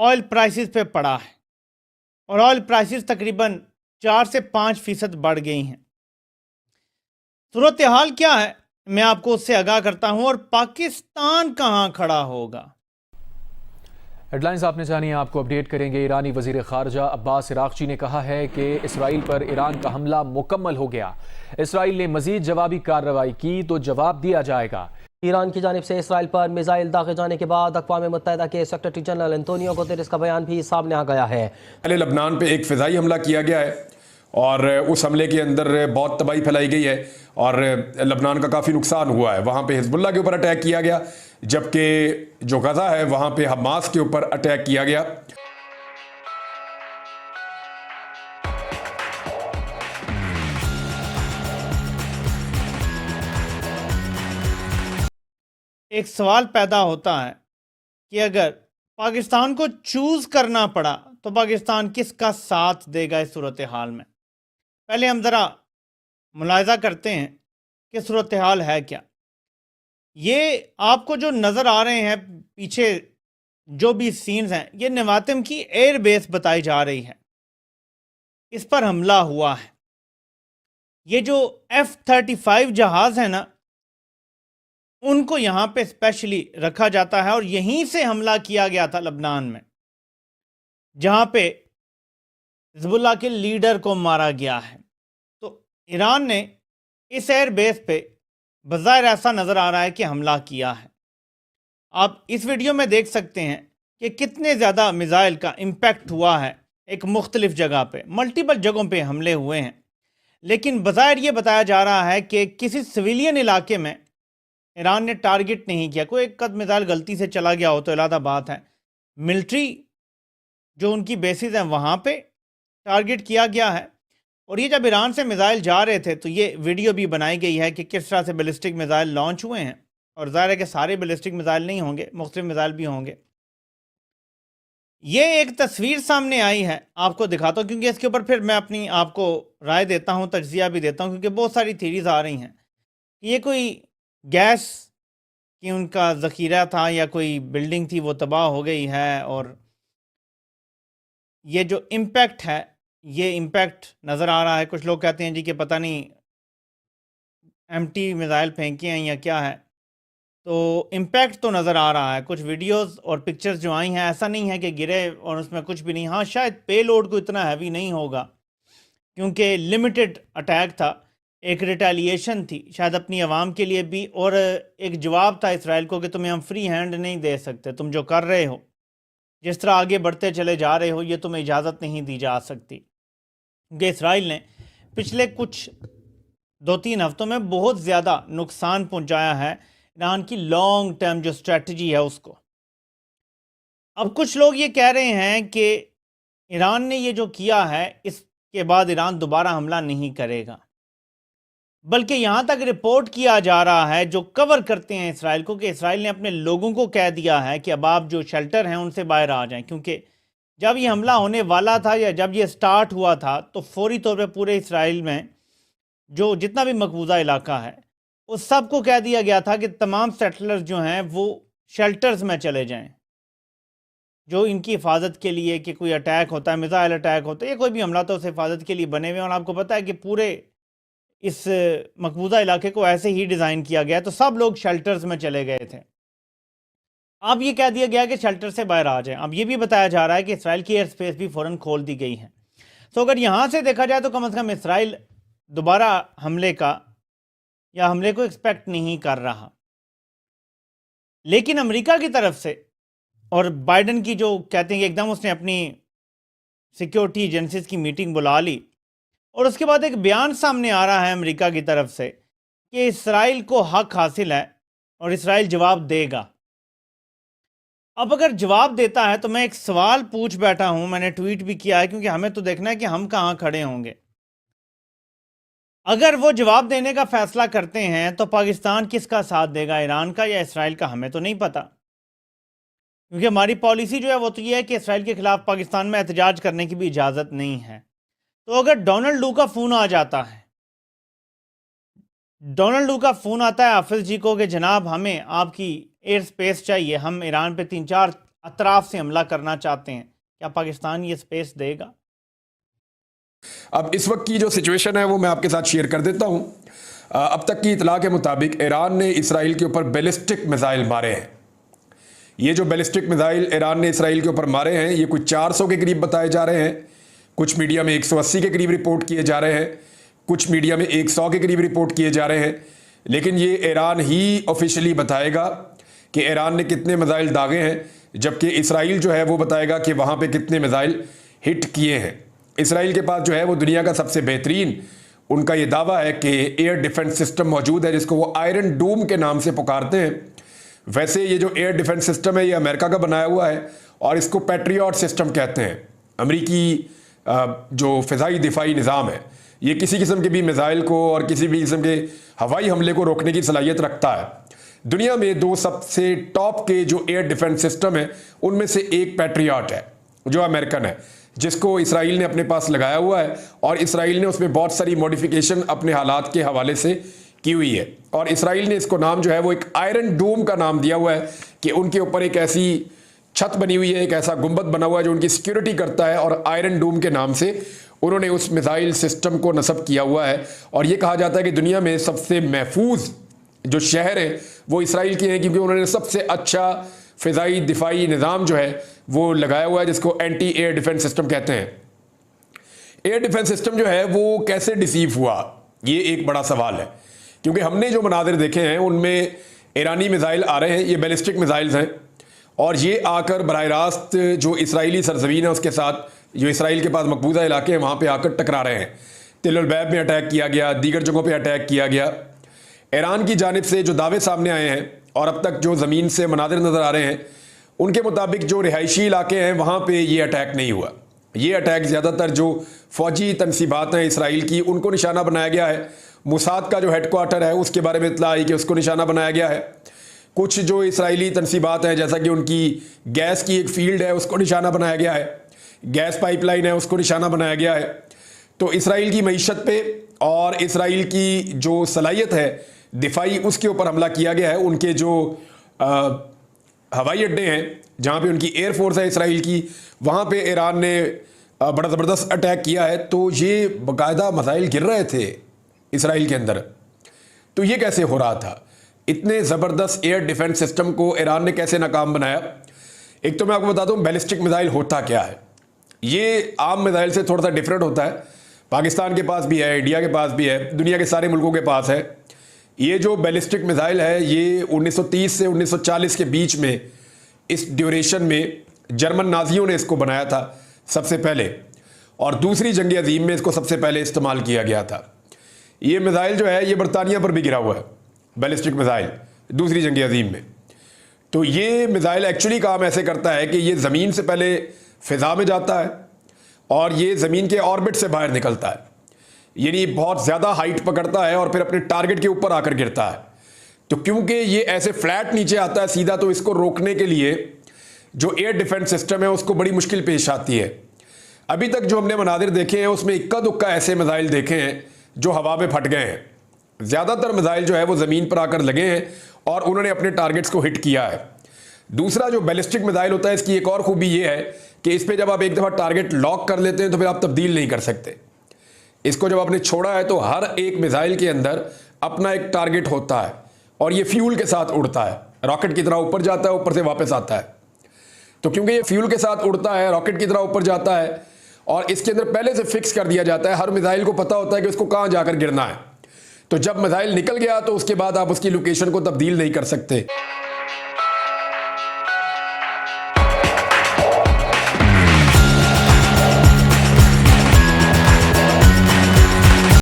Oil prices पे पड़ा है और ऑयल प्राइसेस तकरीबन 4 से 5% बढ़ गई हैं। सूरत हाल क्या है, मैं आपको उससे आगाह करता हूं। और पाकिस्तान कहां खड़ा होगा। हेडलाइंस आपने जानी है, आपको अपडेट करेंगे। ईरानी वजीर खारजा अब्बास इराक़ची ने कहा है कि इसराइल पर ईरान का हमला मुकम्मल हो गया। इसराइल ने मजीद जवाबी कार्रवाई की तो जवाब दिया जाएगा। ईरान की जानिब से इसराइल पर मिसाइल दागे जाने के बाद अक़वाम मुत्तहिदा के सेक्रेटरी जनरल एंटोनियो गुतेरेस का बयान भी सामने आ गया है। पहले लबनान पे एक फ़िज़ाई हमला किया गया है और उस हमले के अंदर बहुत तबाही फैलाई गई है और लबनान का काफ़ी नुकसान हुआ है। वहाँ पे हिजबुल्लाह के ऊपर अटैक किया गया, जबकि जो गज़ा है वहाँ पे हमास के ऊपर अटैक किया गया। एक सवाल पैदा होता है कि अगर पाकिस्तान को चूज़ करना पड़ा तो पाकिस्तान किसका साथ देगा इस सूरत हाल में। पहले हम ज़रा मुलाहिज़ा करते हैं कि सूरत हाल है क्या। ये आपको जो नज़र आ रहे हैं पीछे जो भी सीन्स हैं, ये नवातिम की एयर बेस बताई जा रही है। इस पर हमला हुआ है। ये जो F-35 जहाज़ है ना, उनको यहाँ पे स्पेशली रखा जाता है और यहीं से हमला किया गया था लबनान में, जहाँ पे हिजबुल्लाह के लीडर को मारा गया है। तो ईरान ने इस एयर बेस पे बज़ाहिर ऐसा नज़र आ रहा है कि हमला किया है। आप इस वीडियो में देख सकते हैं कि कितने ज़्यादा मिसाइल का इम्पैक्ट हुआ है। एक मुख्तलिफ जगह पे, मल्टीपल जगहों पे हमले हुए हैं, लेकिन बज़ाहिर ये बताया जा रहा है कि किसी सिविलियन इलाके में ईरान ने टारगेट नहीं किया। कोई एक कद मिसाइल गलती से चला गया हो तो अलग बात है। मिलिट्री जो उनकी बेसिस हैं वहाँ पे टारगेट किया गया है। और ये जब ईरान से मिसाइल जा रहे थे तो ये वीडियो भी बनाई गई है कि किस तरह से बैलिस्टिक मिसाइल लॉन्च हुए हैं। और ज़ाहिर है कि सारे बैलिस्टिक मिसाइल नहीं होंगे, मुख्तलिफ मिसाइल भी होंगे। ये एक तस्वीर सामने आई है, आपको दिखाता हूँ, क्योंकि इसके ऊपर फिर मैं अपनी आपको राय देता हूँ, तज्जिया भी देता हूँ, क्योंकि बहुत सारी थीरीज आ रही हैं कि ये कोई गैस की उनका ज़ख़ीरा था या कोई बिल्डिंग थी वो तबाह हो गई है। और ये जो इम्पैक्ट है, ये इम्पैक्ट नज़र आ रहा है। कुछ लोग कहते हैं जी कि पता नहीं एम्प्टी मिसाइल फेंके हैं या क्या है। तो इम्पैक्ट तो नज़र आ रहा है। कुछ वीडियोस और पिक्चर्स जो आई हैं, ऐसा नहीं है कि गिरे और उसमें कुछ भी नहीं। हाँ, शायद पे लोड को इतना हैवी नहीं होगा क्योंकि लिमिटेड अटैक था, एक रिटेलिएशन थी शायद अपनी आवाम के लिए भी, और एक जवाब था इसराइल को कि तुम्हें हम फ्री हैंड नहीं दे सकते। तुम जो कर रहे हो, जिस तरह आगे बढ़ते चले जा रहे हो, ये तुम्हें इजाज़त नहीं दी जा सकती। क्योंकि इसराइल ने पिछले कुछ 2-3 हफ्तों में बहुत ज़्यादा नुकसान पहुंचाया है ईरान की लॉन्ग टर्म जो स्ट्रेटजी है उसको। अब कुछ लोग ये कह रहे हैं कि ईरान ने ये जो किया है इसके बाद ईरान दोबारा हमला नहीं करेगा, बल्कि यहाँ तक रिपोर्ट किया जा रहा है जो कवर करते हैं इसराइल को, कि इसराइल ने अपने लोगों को कह दिया है कि अब आप जो शेल्टर हैं उनसे बाहर आ जाएं। क्योंकि जब ये हमला होने वाला था या जब ये स्टार्ट हुआ था तो फौरी तौर पर पूरे इसराइल में जो जितना भी मकबूजा इलाका है उस सब को कह दिया गया था कि तमाम सेटलर्स जो हैं वो शेल्टर्स में चले जाएं, जो इनकी हिफाजत के लिए, कि कोई अटैक होता है, मिसाइल अटैक होता है या कोई भी हमला तो उस हिफाजत के लिए बने हुए हैं। और आपको पता है कि पूरे इस मकबूजा इलाके को ऐसे ही डिज़ाइन किया गया, तो सब लोग शेल्टर्स में चले गए थे। अब ये कह दिया गया कि शेल्टर से बाहर आ जाएं। अब ये भी बताया जा रहा है कि इसराइल की एयर स्पेस भी फ़ौरन खोल दी गई है। तो अगर यहाँ से देखा जाए तो कम से कम इसराइल दोबारा हमले का या हमले को एक्सपेक्ट नहीं कर रहा। लेकिन अमेरिका की तरफ से और बाइडन की जो कहते हैं कि एकदम उसने अपनी सिक्योरिटी एजेंसीज की मीटिंग बुला ली और उसके बाद एक बयान सामने आ रहा है अमेरिका की तरफ से कि इसराइल को हक हासिल है और इसराइल जवाब देगा। अब अगर जवाब देता है तो मैं एक सवाल पूछ बैठा हूं, मैंने ट्वीट भी किया है, क्योंकि हमें तो देखना है कि हम कहां खड़े होंगे। अगर वो जवाब देने का फैसला करते हैं तो पाकिस्तान किसका साथ देगा, ईरान का या इसराइल का, हमें तो नहीं पता। क्योंकि हमारी पॉलिसी जो है वो तो ये है कि इसराइल के खिलाफ पाकिस्तान में एहतजाज करने की भी इजाज़त नहीं है। तो अगर डोनाल्ड लू का फ़ोन आ जाता है, डोनाल्ड लू का फ़ोन आता है हाफिज़ जी को कि जनाब हमें आपकी एयर स्पेस चाहिए, हम ईरान पे 3-4 अतराफ से हमला करना चाहते हैं, क्या पाकिस्तान ये स्पेस देगा? अब इस वक्त की जो सिचुएशन है वो मैं आपके साथ शेयर कर देता हूं। अब तक की इतला के मुताबिक ईरान ने इसराइल के ऊपर बैलिस्टिक मिसाइल मारे हैं। ये जो बैलिस्टिक मिसाइल ईरान ने इसराइल के ऊपर मारे हैं ये कुछ 400 के करीब बताए जा रहे हैं, कुछ मीडिया में 180 के करीब रिपोर्ट किए जा रहे हैं, कुछ मीडिया में 100 के करीब रिपोर्ट किए जा रहे हैं। लेकिन ये ईरान ही ऑफिशियली बताएगा कि ईरान ने कितने मिसाइल दागे हैं, जबकि इसराइल जो है वो बताएगा कि वहाँ पे कितने मिसाइल हिट किए हैं। इसराइल के पास जो है वो दुनिया का सबसे बेहतरीन उनका ये दावा है कि एयर डिफेंस सिस्टम मौजूद है, जिसको वो आयरन डूम के नाम से पुकारते हैं। वैसे ये जो एयर डिफेंस सिस्टम है ये अमेरिका का बनाया हुआ है और इसको पैट्रियट सिस्टम कहते हैं। अमेरिकी जो फ़िज़ाई दिफाई निज़ाम है ये किसी किस्म के भी मिसाइल को और किसी भी किस्म के हवाई हमले को रोकने की सलाहियत रखता है। दुनिया में दो सबसे टॉप के जो एयर डिफेंस सिस्टम है उनमें से एक पैट्रियट है जो अमेरिकन है, जिसको इसराइल ने अपने पास लगाया हुआ है और इसराइल ने उसमें बहुत सारी मॉडिफिकेशन अपने हालात के हवाले से की हुई है। और इसराइल ने इसको नाम जो है वो एक आयरन डूम का नाम दिया हुआ है कि उनके ऊपर एक ऐसी छत बनी हुई है, एक ऐसा गुंबद बना हुआ है जो उनकी सिक्योरिटी करता है, और आयरन डूम के नाम से उन्होंने उस मिसाइल सिस्टम को नस्ब किया हुआ है। और ये कहा जाता है कि दुनिया में सबसे महफूज जो शहर है वो इसराइल के हैं, क्योंकि उन्होंने सबसे अच्छा फ़िज़ाई दिफाई निज़ाम जो है वो लगाया हुआ है, जिसको एंटी एयर डिफेंस सिस्टम कहते हैं। एयर डिफेंस सिस्टम जो है वो कैसे डिसीव हुआ, ये एक बड़ा सवाल है, क्योंकि हमने जो मनाजिर देखे हैं उनमें ईरानी मिसाइल आ रहे हैं, ये बैलिस्टिक मिसाइल्स हैं, और ये आकर बराह रास्त जो इसराइली सरजमीन है उसके साथ, जो इसराइल के पास मकबूजा इलाके हैं वहाँ पे आकर टकरा रहे हैं। तिल अल बैब में अटैक किया गया, दीगर जगहों पे अटैक किया गया। ईरान की जानिब से जो दावे सामने आए हैं और अब तक जो ज़मीन से मनाजिर नज़र आ रहे हैं उनके मुताबिक जो रिहायशी इलाके हैं वहाँ पे ये अटैक नहीं हुआ। ये अटैक ज़्यादातर जो फ़ौजी तनसीबात हैं इसराइल की उनको निशाना बनाया गया है। मुसाद का जो हेडक्वार्टर है उसके बारे में इत्तला आई कि उसको निशाना बनाया गया है। कुछ जो इसराइली तनसीबात हैं जैसा कि उनकी गैस की एक फील्ड है उसको निशाना बनाया गया है, गैस पाइपलाइन है उसको निशाना बनाया गया है। तो इसराइल की मईशत पे और इसराइल की जो सलाहियत है दिफाई उसके ऊपर हमला किया गया है। उनके जो हवाई अड्डे हैं जहाँ पे उनकी एयरफोर्स है इसराइल की, वहाँ पे ईरान ने बड़ा ज़बरदस्त अटैक किया है। तो ये बाकायदा मिसाइल गिर रहे थे इसराइल के अंदर। तो ये कैसे हो रहा था? इतने ज़बरदस्त एयर डिफेंस सिस्टम को ईरान ने कैसे नाकाम बनाया? एक तो मैं आपको बताता हूँ बैलिस्टिक मिसाइल होता क्या है। ये आम मिसाइल से थोड़ा सा डिफरेंट होता है। पाकिस्तान के पास भी है, इंडिया के पास भी है, दुनिया के सारे मुल्कों के पास है। ये जो बैलिस्टिक मिसाइल है ये 1930 से 1940 के बीच में, इस ड्यूरेशन में जर्मन नाजियों ने इसको बनाया था सबसे पहले, और दूसरी जंग अजीम में इसको सबसे पहले इस्तेमाल किया गया था। ये मिसाइल जो है ये बरतानिया पर भी गिरा हुआ है, बैलिस्टिक मिसाइल दूसरी जंग अजीम में। तो ये मिसाइल एक्चुअली काम ऐसे करता है कि ये ज़मीन से पहले फ़िज़ा में जाता है और ये ज़मीन के ऑर्बिट से बाहर निकलता है, यानी बहुत ज़्यादा हाइट पकड़ता है और फिर अपने टारगेट के ऊपर आकर गिरता है। तो क्योंकि ये ऐसे फ्लैट नीचे आता है सीधा, तो इसको रोकने के लिए जो एयर डिफेंस सिस्टम है उसको बड़ी मुश्किल पेश आती है। अभी तक जो हमने मनाजिर देखे हैं उसमें इक्का दुक्का ऐसे मिसाइल देखे हैं जो हवा में फट गए हैं। ज़्यादातर मिसाइल जो है वो ज़मीन पर आकर लगे हैं और उन्होंने अपने टारगेट्स को हिट किया है। दूसरा जो बैलिस्टिक मिसाइल होता है इसकी एक और खूबी ये है कि इस पर जब आप एक दफ़ा टारगेट लॉक कर लेते हैं तो फिर आप तब्दील नहीं कर सकते। इसको जब आपने छोड़ा है तो हर एक मिसाइल के अंदर अपना एक टारगेट होता है और ये फ्यूल के साथ उड़ता है, रॉकेट की तरह ऊपर जाता है, ऊपर से वापस आता है। तो क्योंकि ये फ्यूल के साथ उड़ता है, रॉकेट की तरह ऊपर जाता है और इसके अंदर पहले से फिक्स कर दिया जाता है, हर मिसाइल को पता होता है कि उसको कहाँ जाकर गिरना है। तो जब मिसाइल निकल गया तो उसके बाद आप उसकी लोकेशन को तब्दील नहीं कर सकते।